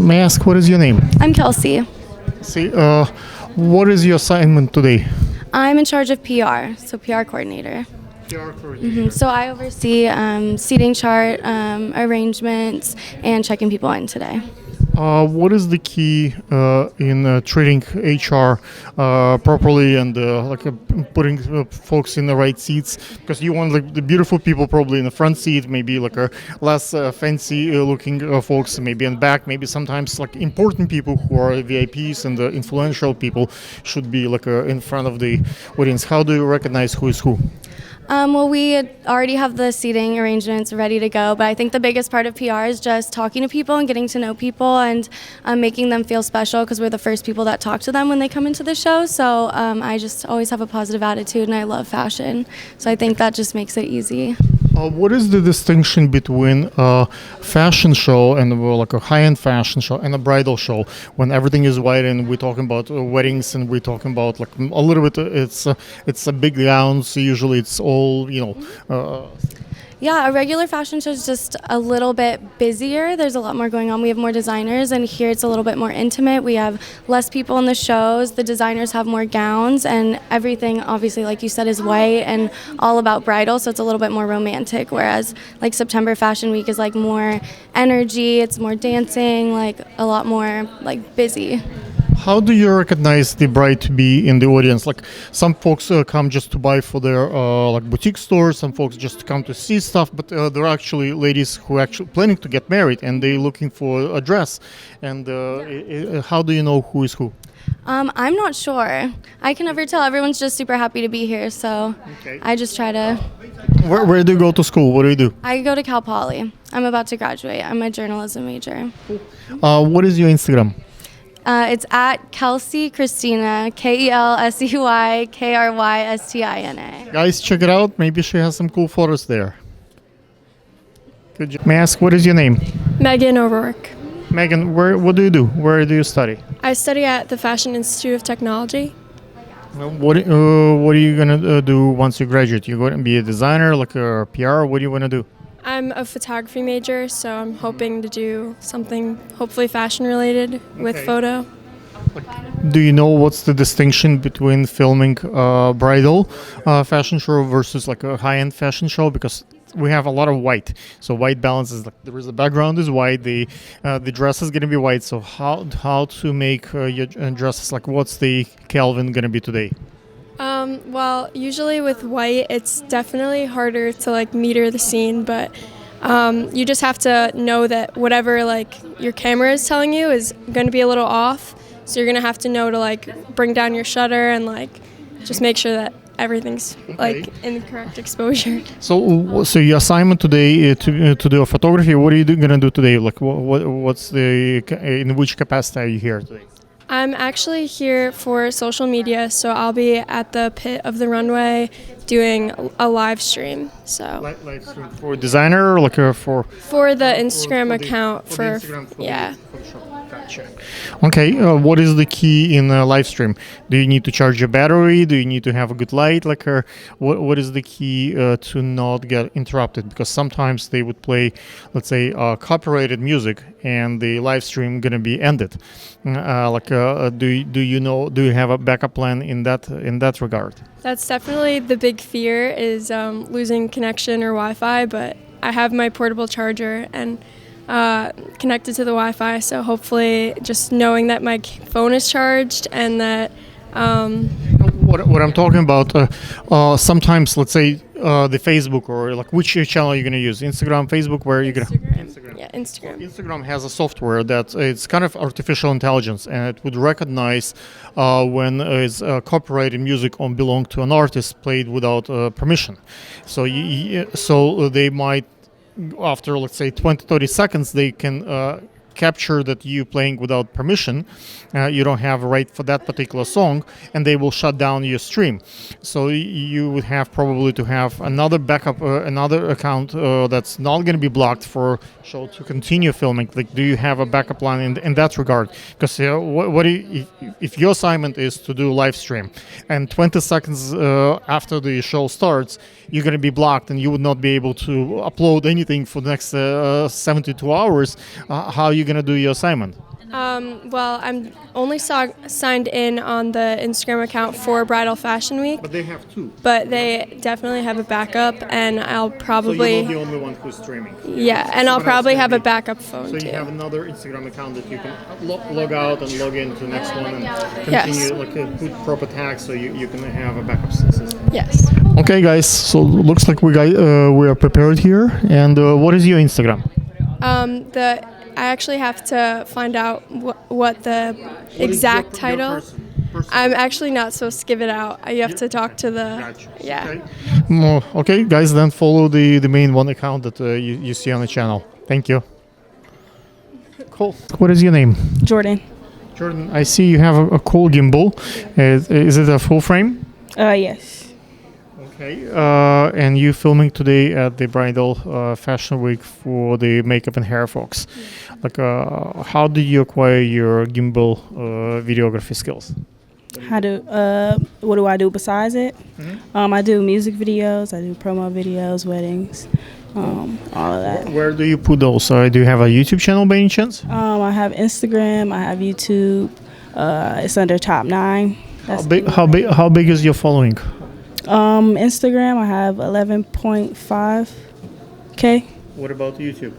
May I ask what is your name? I'm Kelsey. See, what is your assignment today? I'm in charge of PR, so PR coordinator. PR coordinator. So I oversee seating chart, arrangements, and checking people in today. What is the key in treating HR properly and putting folks in the right seats? Because you want like the beautiful people probably in the front seat, maybe like a less fancy looking folks maybe in back, maybe sometimes like important people who are VIPs and the influential people should be like in front of the audience. How do you recognize who is who? Well, we already have the seating arrangements ready to go, but I think the biggest part of PR is just talking to people and getting to know people and making them feel special because we're the first people that talk to them when they come into the show. So I just always have a positive attitude and I love fashion. So I think that just makes it easy. What is the distinction between a fashion show and like a high-end fashion show and a bridal show when everything is white and we're talking about weddings and we're talking about like a little bit it's a big gown, so usually it's all Yeah, a regular fashion show is just a little bit busier. There's a lot more going on. We have more designers, and here it's a little bit more intimate. We have less people in the shows. The designers have more gowns, and everything, obviously, like you said, is white and all about bridal, so it's a little bit more romantic, whereas like September Fashion Week is like more energy, it's more dancing, like a lot more like busy. How do you recognize the bride to be in the audience? Like some folks come just to buy for their like boutique stores, some folks just come to see stuff, but there are actually ladies who are actually planning to get married and they're looking for a dress. And how do you know who is who? I'm not sure. I can never tell. Everyone's just super happy to be here, so okay. I just try to... Where do you go to school? What do you do? I go to Cal Poly. I'm about to graduate. I'm a journalism major. What is your Instagram? It's at Kelsey Christina, KELSEY KRYSTINA. Guys, check it out. Maybe she has some cool photos there. Good job. May I ask, what is your name? Megan O'Rourke. Megan, what do you do? Where do you study? I study at the Fashion Institute of Technology. What are you gonna do once you graduate? You going to be a designer, like a PR? What do you want to do? I'm a photography major, so I'm hoping to do something hopefully fashion related with photo. Do you know what's the distinction between filming a bridal fashion show versus like a high-end fashion show? Because we have a lot of white, so white balance is like there is the background is white, the dress is going to be white. So how to make your dresses, like what's the Kelvin going to be today? Well, usually with white, it's definitely harder to like meter the scene, but you just have to know that whatever like your camera is telling you is going to be a little off. So you're going to have to know to like bring down your shutter and like just make sure that everything's like in the correct exposure. So your assignment today to do a photography. What are you going to do today? Like what's in which capacity are you here today? I'm actually here for social media, so I'll be at the pit of the runway doing a live stream. So live stream for designer, or like for the Instagram account for yeah. Gotcha. Okay, what is the key in a live stream? Do you need to charge your battery? Do you need to have a good light? Like, what is the key to not get interrupted? Because sometimes they would play, let's say, copyrighted music, and the live stream gonna be ended. Do you have a backup plan in that regard? That's definitely the big fear is losing connection or Wi-Fi, but I have my portable charger and connected to the Wi-Fi, so hopefully just knowing that my phone is charged and that what I'm talking about, sometimes let's say the Facebook or like which channel you're going to use, Instagram, Facebook, where you're going to Instagram. Yeah, Instagram. Instagram has a software that it's kind of artificial intelligence, and it would recognize when it's copyrighted music belong to an artist played without permission. So so they might, after let's say 20-30 seconds, they can capture that you playing without permission, you don't have a right for that particular song, and they will shut down your stream. So you would have probably to have another backup, another account that's not going to be blocked for show to continue filming. Like, do you have a backup plan in that regard? Because if your assignment is to do live stream and 20 seconds after the show starts, you're going to be blocked and you would not be able to upload anything for the next 72 hours, how are you going to do your assignment? Well, I'm only signed in on the Instagram account for Bridal Fashion Week, But they have two. but they definitely have a backup, and I'll So probably you're not the only one who's streaming. yeah, and I'll Someone else probably can have a be- backup phone So you too. have another Instagram account that you can log out and log into the next one and Yes. continue, put proper tags so you can have a backup system. Yes. Okay, guys. So looks like we are prepared here. And what is your Instagram? I actually have to find out what the exact title. I'm actually not supposed to give it out. You have to talk to the. Gotcha. Yeah. Okay. Okay, guys. Then follow the main one account that you see on the channel. Thank you. Cool. What is your name? Jordan. Jordan. I see you have a cool gimbal. Is it a full frame? Yes. Okay, and you filming today at the Bridal Fashion Week for the makeup and hair folks. Like, how did you acquire your gimbal videography skills? What do I do besides it? I do music videos, I do promo videos, weddings, all of that. Where do you put those? Do you have a YouTube channel by any chance? I have Instagram, I have YouTube. It's under top 9. How big is your following? Instagram, I have 11.5K. What about YouTube?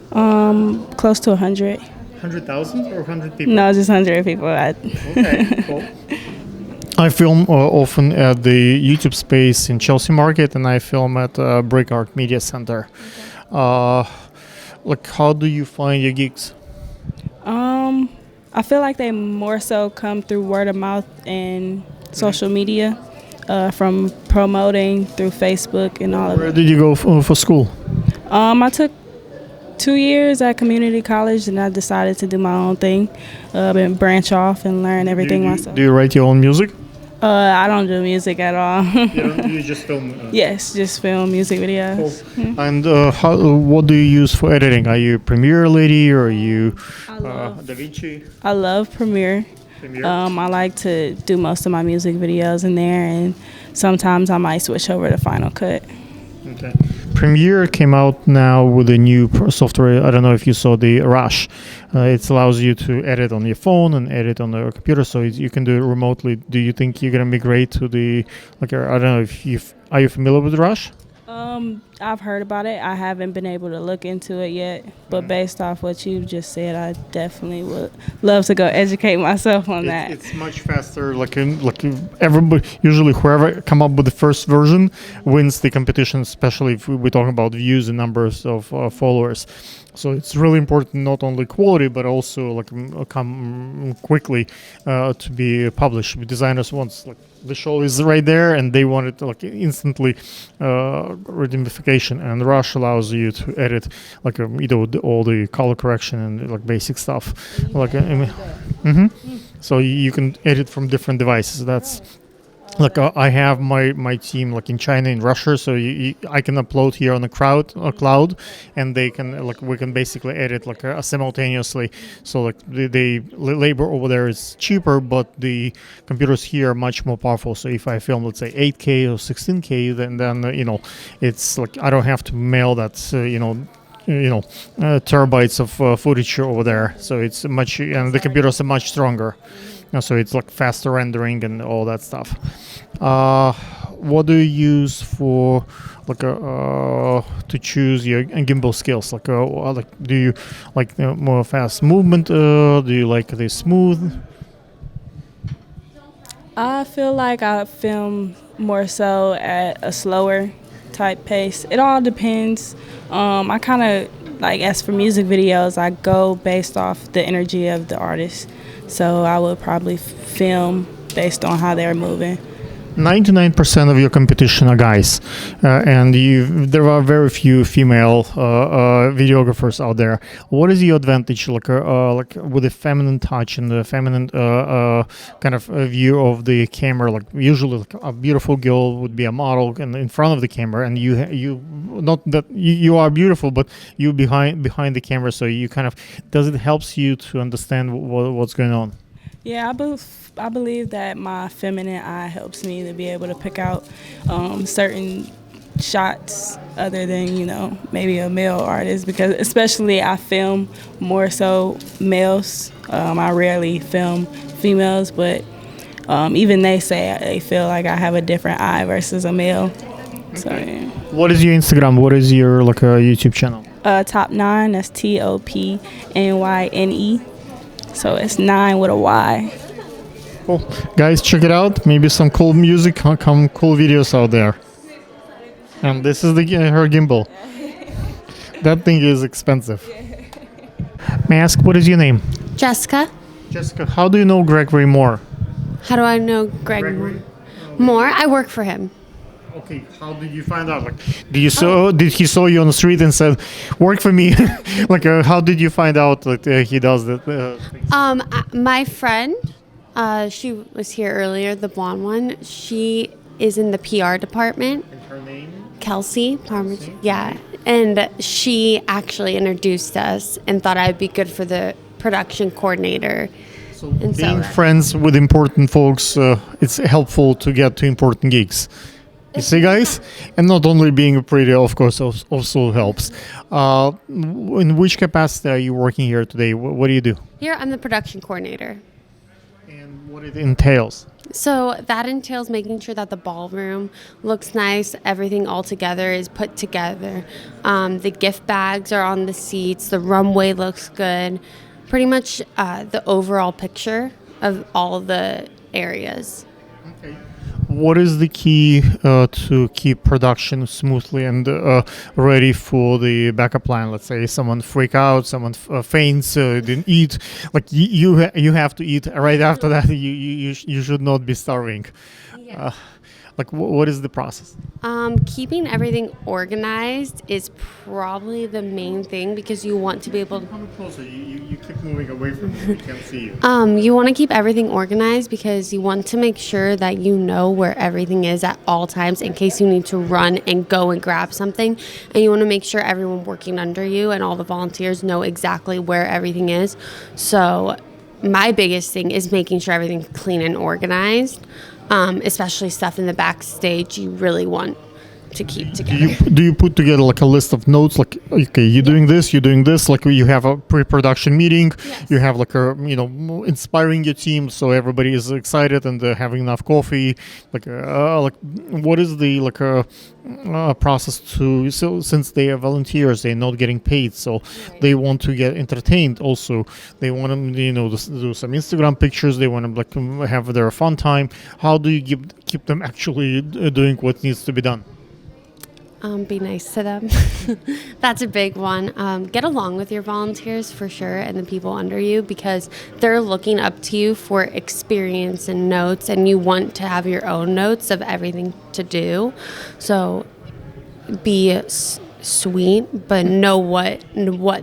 Close to 100. 100,000 or 100 people? No, just 100 people. Okay, cool. I film often at the YouTube space in Chelsea Market, and I film at Brick Art Media Center. Like, how do you find your gigs? I feel like they more so come through word of mouth and social media, from promoting through Facebook and all of Where it. did you go for school? I took 2 years at community college, and I decided to do my own thing, and branch off and learn everything myself. Do you write your own music? I don't do music at all. You just film? Yes, just film music videos. Cool. And what do you use for editing? Are you Premiere lady or are you DaVinci? I love Premiere. I like to do most of my music videos in there, and sometimes I might switch over to Final Cut. Okay. Premiere came out now with a new software. I don't know if you saw the Rush. It allows you to edit on your phone and edit on your computer, so you can do it remotely. Do you think you're gonna migrate to the I don't know if are you familiar with Rush? I've heard about it. I haven't been able to look into it yet, but based off what you just said, I definitely would love to go educate myself on that. It's much faster. Like everybody, usually whoever come up with the first version wins the competition, especially if we're talking about views and numbers of followers. So it's really important, not only quality, but also come quickly to be published. Designers want the show is right there, and they want it instantly redimification. And Rush allows you to edit all the color correction and basic stuff. So you can edit from different devices. That's. I have my team in China and Russia, so I can upload here on the cloud, and they can we can basically edit simultaneously. So the labor over there is cheaper, but the computers here are much more powerful. So if I film, let's say 8K or 16K, then it's I don't have to mail that terabytes of footage over there. So it's and the computers are much stronger. So it's faster rendering and all that stuff. What do you use for to choose your gimbal skills? Do you like more fast movement? Do you like the smooth? I feel like I film more so at a slower type pace. It all depends. I kind of as for music videos, I go based off the energy of the artist. So I would probably film based on how they're moving. 99% of your competition are guys, and there are very few female videographers out there. What is your advantage, with a feminine touch and the feminine kind of view of the camera? Usually, a beautiful girl would be a model and in front of the camera, and you not that you are beautiful, but you behind the camera. So you kind of it helps you to understand what's going on? Yeah, I believe that my feminine eye helps me to be able to pick out certain shots other than, maybe a male artist, because especially I film more so males. I rarely film females, but even they say they feel like I have a different eye versus a male. So, yeah. What is your Instagram? What is your YouTube channel? Top 9, that's TOPNYNE. So it's 9 with a Y. Cool. Guys, check it out. Maybe some cool music, cool videos out there. And this is her gimbal. That thing is expensive. May I ask, what is your name? Jessica. Jessica, how do you know Gregory Moore? How do I know Greg Moore? I work for him. Okay, how did you find out? Did he saw you on the street and said, "Work for me"? How did you find out that he does that? My friend, she was here earlier, the blonde one. She is in the PR department. And her name? Kelsey. Yeah, and she actually introduced us and thought I'd be good for the production coordinator. So being friends with important folks, it's helpful to get to important gigs. You see, guys? And not only being pretty, of course, also helps. In which capacity are you working here today? What do you do? Here, I'm the production coordinator. And what it entails? So that entails making sure that the ballroom looks nice, everything all together is put together. The gift bags are on the seats, the runway looks good. Pretty much the overall picture of all the areas. Okay. What is the key to keep production smoothly and ready for the backup plan? Let's say someone freak out, someone faints, didn't eat. You have to eat right after that. You should not be starving. Yeah. What is the process? Keeping everything organized is probably the main thing because you want to be able to... Come closer. You keep moving away from me. We can't see you. You want to keep everything organized because you want to make sure that you know where everything is at all times in case you need to run and go and grab something. And you want to make sure everyone working under you and all the volunteers know exactly where everything is. So my biggest thing is making sure everything's clean and organized. Especially stuff in the backstage you really want to keep together. Do you put together a list of notes, okay, you're doing this, you have a pre-production meeting, Yes. you have inspiring your team so everybody is excited and having enough coffee, what is the process since they are volunteers, they're not getting paid, so they want to get entertained also, they want to do some Instagram pictures, they want to have their fun time. How do you keep them actually doing what needs to be done? Be nice to them. That's a big one. Get along with your volunteers for sure and the people under you because they're looking up to you for experience and notes and you want to have your own notes of everything to do. So be sweet, but know what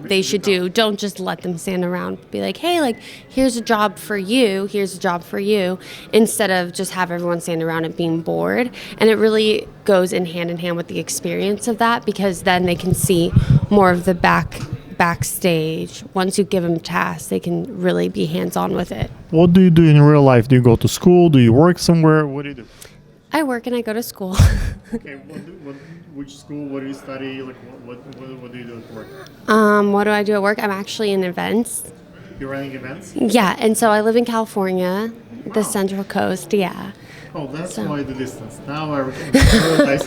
they should do. Don't just let them stand around. Be like, hey, here's a job for you. Here's a job for you. Instead of just have everyone stand around and being bored. And it really goes in hand with the experience of that because then they can see more of the backstage. Once you give them tasks, they can really be hands-on with it. What do you do in real life? Do you go to school? Do you work somewhere? What do you do? I work and I go to school. Okay, which school? What do you study? What do you do at work? What do I do at work? I'm actually in events. You're running events? Yeah, and so I live in California, the Central Coast. Yeah. Oh, that's why the distance. Now I realize,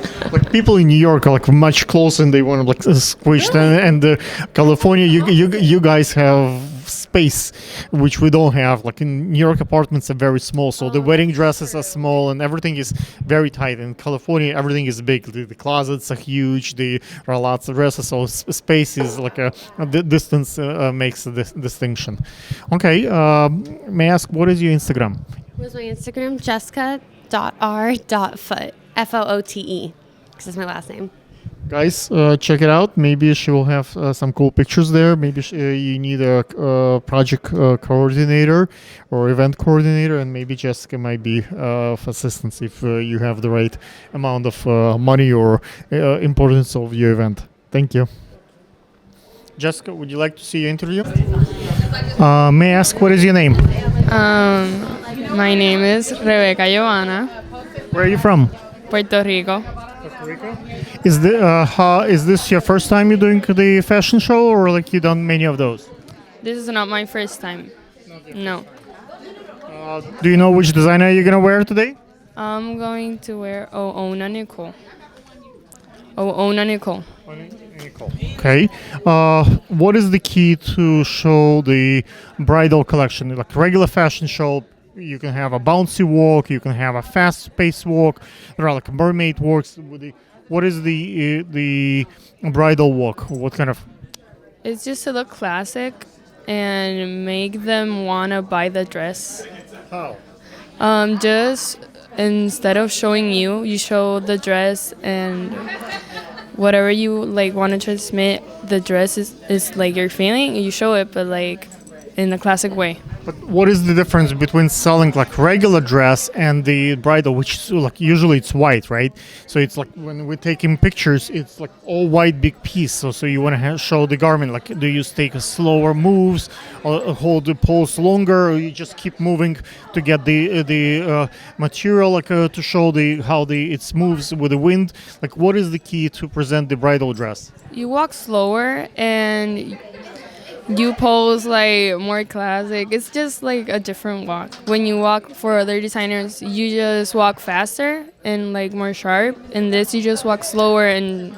people in New York are much closer and they want to squished, and California, you guys have space, which we don't have. In New York, apartments are very small, so the wedding dresses are small and everything is very tight. In California, everything is big. The closets are huge. There are lots of dresses, so space is the distance makes a distinction. Okay, may I ask, what is your Instagram? What's my Instagram? Jessica.r.foot. F-O-O-T-E. Because that's my last name. Guys, check it out. Maybe she will have some cool pictures there. Maybe you need a project coordinator or event coordinator, and maybe Jessica might be of assistance if you have the right amount of money or importance of your event. Thank you. Jessica, would you like to see your interview? May I ask, what is your name? My name is Rebecca Giovanna, Where are you from? Puerto Rico. Puerto Rico. Is this your first time you're doing the fashion show, or like you done many of those? This is not my first time. No. Do you know which designer you're gonna wear today? I'm going to wear Oona Nicole. Oona Nicole. Okay. What is the key to show the bridal collection? Like regular fashion show, you can have a bouncy walk, you can have a fast-paced walk. There are like mermaid walks. What is the bridal walk? What kind of? It's just to look classic and make them wanna buy the dress. How? Just instead of showing you, you show the dress and whatever you like want to transmit. The dress is like your feeling. You show it, but like in a classic way. But what is the difference between selling like regular dress and the bridal, which is like usually it's white, right? So it's like when we're taking pictures, it's like all white big piece. So you want to show the garment. Like, do you take a slower moves, or hold the pose longer, or you just keep moving to get the material, like to show how it moves with the wind? Like, what is the key to present the bridal dress? You walk slower and you pose like more classic. It's just like a different walk. When you walk for other designers, you just walk faster and like more sharp. And this, you just walk slower and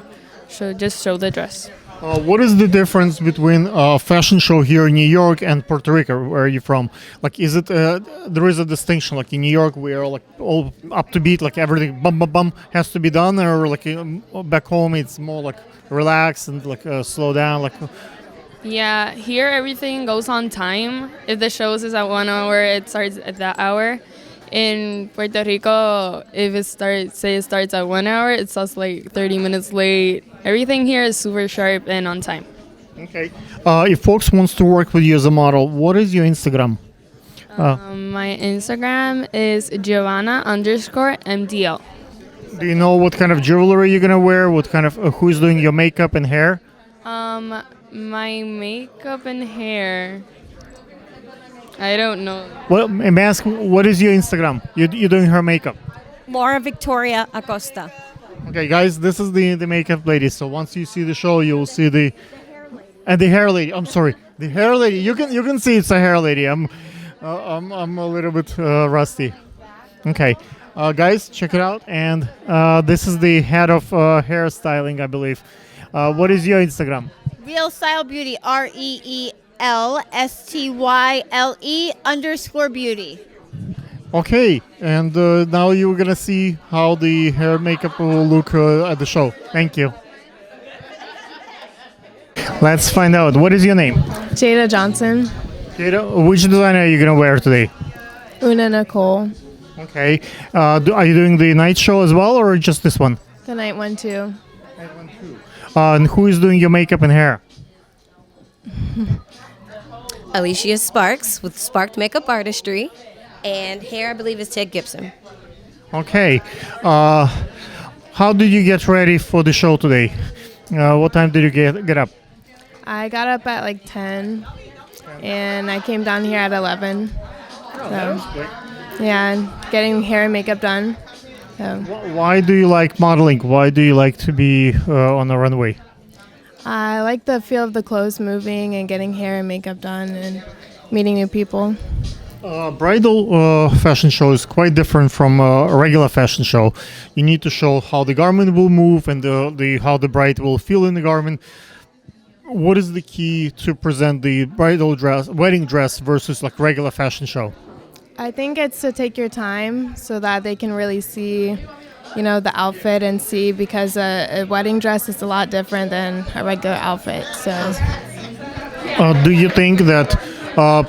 show the dress. What is the difference between a fashion show here in New York and Puerto Rico? Where are you from? Like, is it there is a distinction? Like in New York, we are like all up to beat, like everything bum bum bum has to be done, or like back home it's more like relax and like slow down, like. Yeah, here everything goes on time. If the show is at 1 hour, it starts at that hour. In Puerto Rico, if it starts at 1 hour, it starts like 30 minutes late. Everything here is super sharp and on time. Okay. If folks wants to work with you as a model, what is your Instagram? My Instagram is Giovanna_MDL. Do you know what kind of jewelry you're gonna wear? What kind of who's doing your makeup and hair? My makeup and hair, I don't know. Well, may I ask, what is your Instagram? You're doing her makeup. Laura Victoria Acosta. Okay, guys, this is the makeup lady. So once you see the show, you'll see the hair lady. I'm sorry, the hair lady. You can see it's a hair lady. I'm a little bit rusty. Okay, guys, check it out. And this is the head of hairstyling, I believe. What is your Instagram? Real Style Beauty. REELSTYLE_beauty. Okay, and now you're gonna see how the hair makeup will look at the show. Thank you. Let's find out. What is your name? Jada Johnson. Jada, which designer are you gonna wear today? Una Nicole. Okay. Are you doing the night show as well, or just this one? The night one too. And who is doing your makeup and hair? Alicia Sparks with Sparked Makeup Artistry, and hair I believe is Ted Gibson. Okay. How did you get ready for the show today? What time did you get up? I got up at like 10, and I came down here at 11. So, yeah, and getting hair and makeup done. So. Why do you like modeling? Why do you like to be on the runway? I like the feel of the clothes moving and getting hair and makeup done and meeting new people. Bridal fashion show is quite different from a regular fashion show. You need to show how the garment will move and how the bride will feel in the garment. What is the key to present the bridal dress, wedding dress versus like regular fashion show? I think it's to take your time so that they can really see, the outfit and see, because a wedding dress is a lot different than a regular outfit. So, do you think that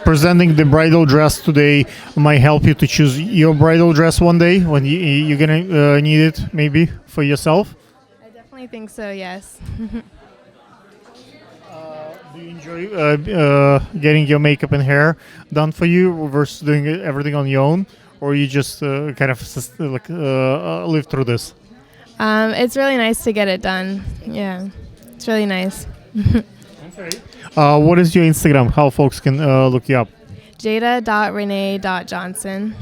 presenting the bridal dress today might help you to choose your bridal dress one day when you're gonna need it, maybe for yourself? I definitely think so. Yes. Do you enjoy getting your makeup and hair done for you versus doing everything on your own, or you just kind of live through this? It's really nice to get it done. Yeah, it's really nice. Okay. What is your Instagram? How folks can look you up? Jada.Renee.Johnson.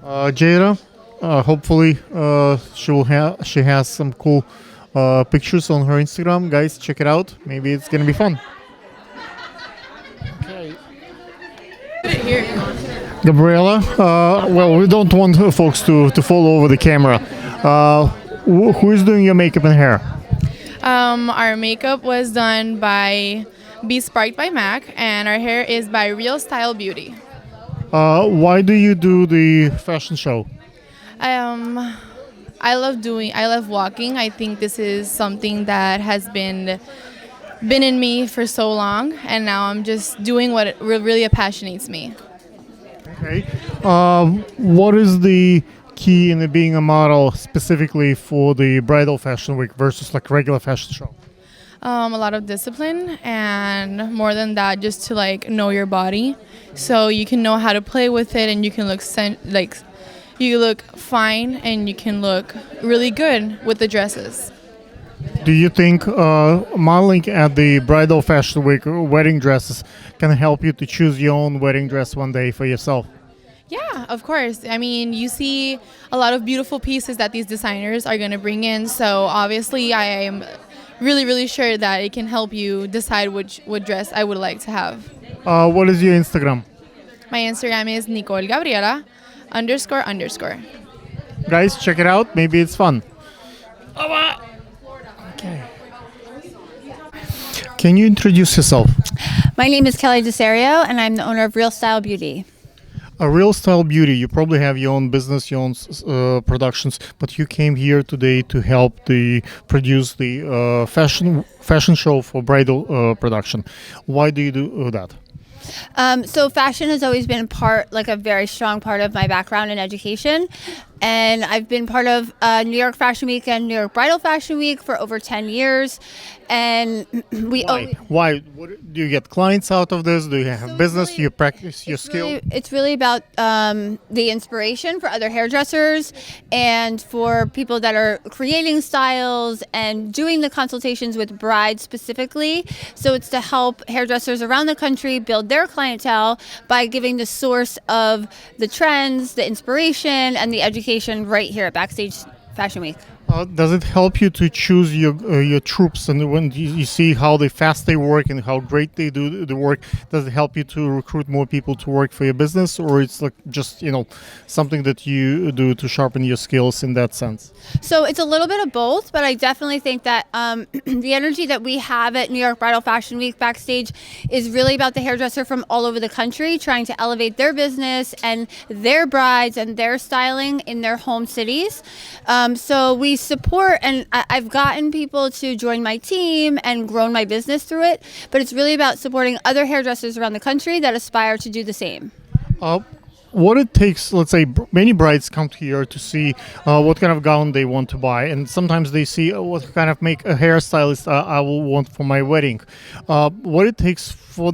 Jada, hopefully she has some cool pictures on her Instagram. Guys, check it out. Maybe it's gonna be fun. Okay. Gabriela, well, we don't want folks to fall over the camera. Who is doing your makeup and hair? Our makeup was done by Be Sparked by Mac, and our hair is by Real Style Beauty. Why do you do the fashion show? I love walking. I think this is something that has been in me for so long, and now I'm just doing what really passionates me. Okay. What is the key in being a model specifically for the bridal fashion week versus like regular fashion show? A lot of discipline, and more than that, just to like know your body, so you can know how to play with it, and you can look you look fine, and you can look really good with the dresses. Do you think modeling at the bridal fashion week wedding dresses can help you to choose your own wedding dress one day for yourself? Yeah, of course. I mean, you see a lot of beautiful pieces that these designers are going to bring in, so obviously I am really sure that it can help you decide what dress I would like to have. What is your Instagram? My Instagram is Nicole Gabriela __. Guys, check it out. Maybe it's fun. Okay. Can you introduce yourself? My name is Kelly DeSario, and I'm the owner of Real Style Beauty. A Real Style Beauty, you probably have your own business, your own productions, but you came here today to help produce the fashion show for bridal production. Why do you do that? So fashion has always been a very strong part of my background in education. And I've been part of New York Fashion Week and New York Bridal Fashion Week for over 10 years. And Why? What, do you get clients out of this? Do you have business? Really, do you practice your skill? It's really about the inspiration for other hairdressers and for people that are creating styles and doing the consultations with brides specifically. So it's to help hairdressers around the country build their clientele by giving the source of the trends, the inspiration, and the education right here at Backstage Fashion Week. Does it help you to choose your troops, and when you see how fast they work and how great they do the work, does it help you to recruit more people to work for your business, or it's like just something that you do to sharpen your skills in that sense? So it's a little bit of both, but I definitely think that the energy that we have at New York Bridal Fashion Week Backstage is really about the hairdresser from all over the country trying to elevate their business and their brides and their styling in their home cities. So we support, and I've gotten people to join my team and grown my business through it, but it's really about supporting other hairdressers around the country that aspire to do the same. What it takes, let's say many brides come here to see what kind of gown they want to buy, and sometimes they see what kind of a hairstylist I will want for my wedding. What it takes for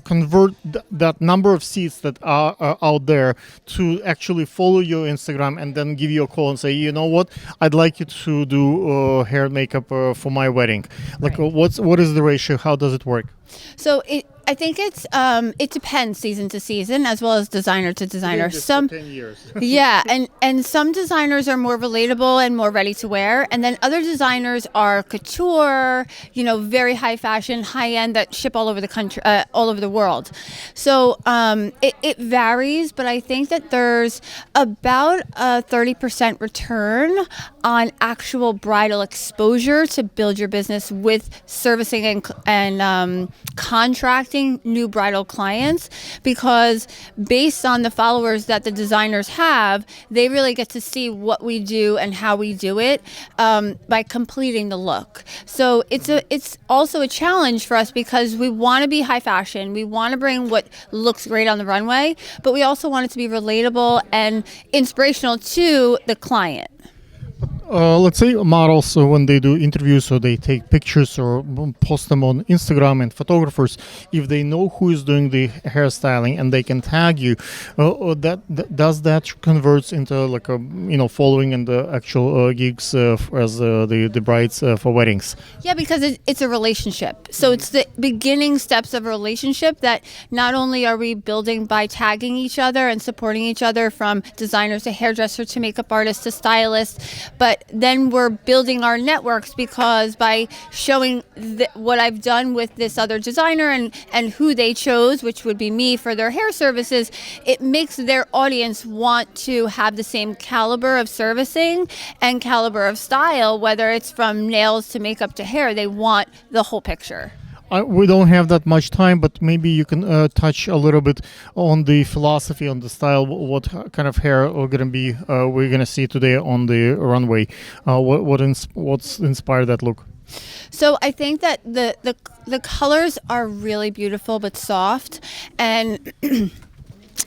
convert that number of seats that are out there to actually follow your Instagram and then give you a call and say, you know what, I'd like you to do hair and makeup for my wedding. Like, right. What is the ratio? How does it work? So I think it depends season to season as well as designer to designer. Some 10 years. Yeah, and some designers are more relatable and more ready to wear, and then other designers are couture, very high fashion, high end that ship all over the country, all over the world. So it varies, but I think that there's about a 30% return on actual bridal exposure to build your business with servicing and contracting new bridal clients, because based on the followers that the designers have, they really get to see what we do and how we do it by completing the look. So it's also a challenge for us because we want to be high fashion, we want to bring what looks great on the runway, but we also want it to be relatable and inspirational to the client. Let's say models, when they do interviews or they take pictures or post them on Instagram, and photographers, if they know who is doing the hairstyling and they can tag you, does that converts into like a following in the actual gigs as the brides for weddings? Yeah, because it's a relationship. So it's the beginning steps of a relationship that not only are we building by tagging each other and supporting each other, from designers to hairdresser to makeup artist to stylist, but then we're building our networks, because by showing what I've done with this other designer and who they chose, which would be me, for their hair services, it makes their audience want to have the same caliber of servicing and caliber of style, whether it's from nails to makeup to hair. They want the whole picture. We don't have that much time, but maybe you can touch a little bit on the philosophy, on the style. What kind of hair we're gonna see today on the runway? What's inspired that look? So I think that the colors are really beautiful but soft, and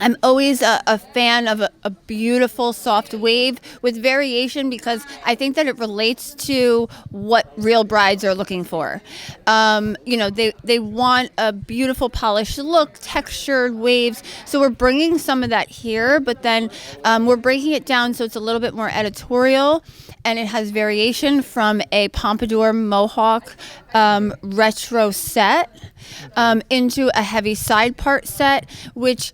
I'm always a fan of a beautiful soft wave with variation, because I think that it relates to what real brides are looking for. They want a beautiful polished look, textured waves. So we're bringing some of that here, but then we're breaking it down so it's a little bit more editorial, and it has variation from a pompadour mohawk retro set into a heavy side part set, which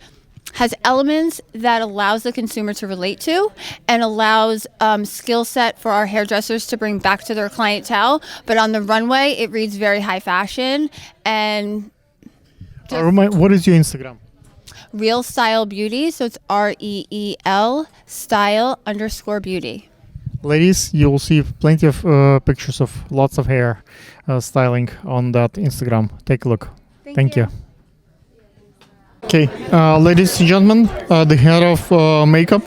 has elements that allows the consumer to relate to, and allows skill set for our hairdressers to bring back to their clientele. But on the runway, it reads very high fashion. And what is your Instagram? Real Style Beauty. So it's REEL style_beauty. Ladies, you will see plenty of pictures of lots of hair styling on that Instagram. Take a look. Thank you. Okay, ladies and gentlemen, the head of makeup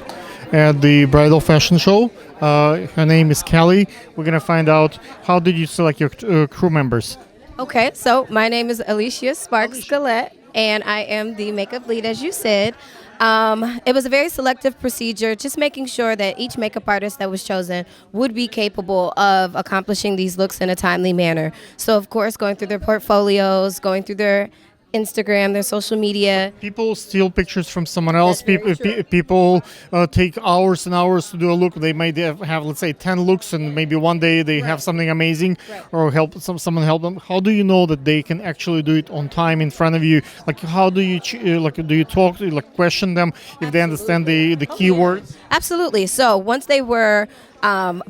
at the bridal fashion show. Her name is Kelly. We're gonna find out, how did you select your crew members? Okay, so my name is Alicia Sparks Gillette, and I am the makeup lead, as you said. It was a very selective procedure, just making sure that each makeup artist that was chosen would be capable of accomplishing these looks in a timely manner. So, of course, going through their portfolios, going through their Instagram, their social media. People steal pictures from someone else. People take hours and hours to do a look. They might have, let's say, 10 looks, and maybe one day they have something amazing, or someone help them. How do you know that they can actually do it on time in front of you? Like, how do you do you talk to, question them if they understand the keywords? Absolutely. So once they were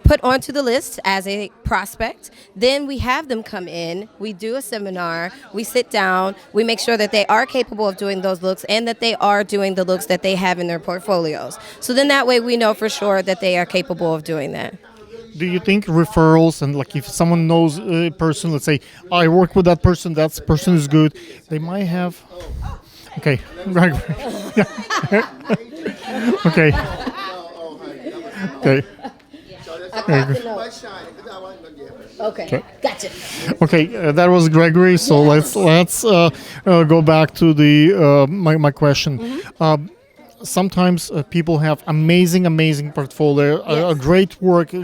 put onto the list as a prospect, then we have them come in, we do a seminar, we sit down, we make sure that they are capable of doing those looks, and that they are doing the looks that they have in their portfolios. So then that way we know for sure that they are capable of doing that. Do you think referrals, and if someone knows a person, let's say, I work with that person is good, they might have... Okay. Okay. Okay. Okay, gotcha. Okay, that was Gregory. So let's go back to the my question. Sometimes people have amazing portfolio, a great work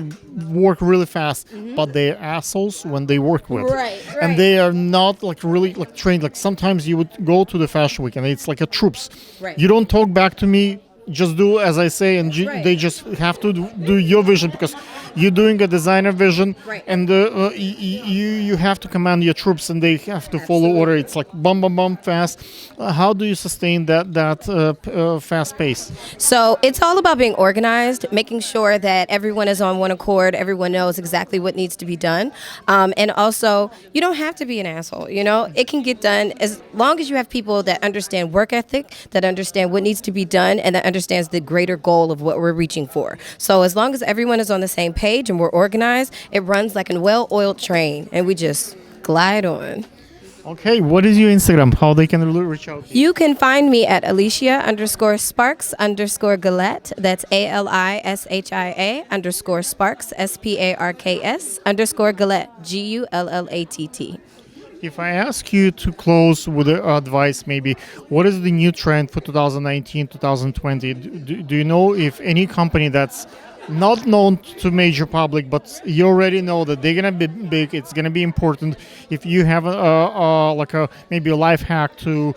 really fast, but they're assholes when they work with. Right. And they are not really trained. Sometimes you would go to the fashion week and it's like a troops. Right. You don't talk back to me. Just do as I say, and they just have to do your vision, because you're doing a designer vision, and you have to command your troops, and they have to follow order. It's like bum fast. How do you sustain that fast pace? So it's all about being organized, making sure that everyone is on one accord, everyone knows exactly what needs to be done, and also you don't have to be an asshole. It can get done as long as you have people that understand work ethic, that understand what needs to be done, and that understands the greater goal of what we're reaching for. So as long as everyone is on the same page and we're organized, it runs like a well-oiled train, and we just glide on. Okay, what is your Instagram? How they can reach out to you? You can find me at Alicia_Sparks_Gillette. That's ALISHIA_Sparks SPARKS_Gillette GULLATT. If I ask you to close with advice, maybe, what is the new trend for 2019, 2020? Do you know if any company that's not known to major public, but you already know that they're gonna be big. It's gonna be important. If you have like a maybe a life hack to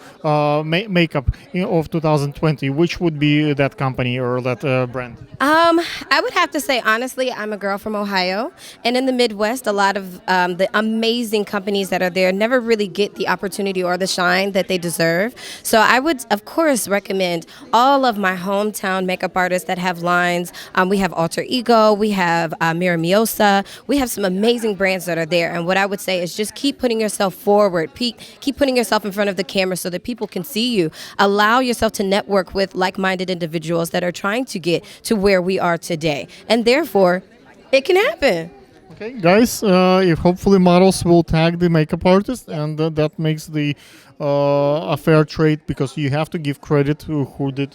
makeup of 2020, which would be that company or that brand? I would have to say, honestly, I'm a girl from Ohio, and in the Midwest, a lot of the amazing companies that are there never really get the opportunity or the shine that they deserve. So I would, of course, recommend all of my hometown makeup artists that have lines. We have Alter Ego, we have Miramiosa, we have some amazing brands that are there. And what I would say is just keep putting yourself forward, keep putting yourself in front of the camera so that people can see you. Allow yourself to network with like-minded individuals that are trying to get to where we are today. And therefore, it can happen. Okay, guys, if hopefully models will tag the makeup artist, and that makes the a fair trade, because you have to give credit to who did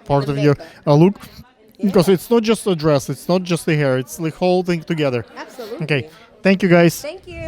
part of your look. Because it's not just a dress, it's not just the hair, it's the whole thing together. Absolutely. Okay, thank you guys. Thank you.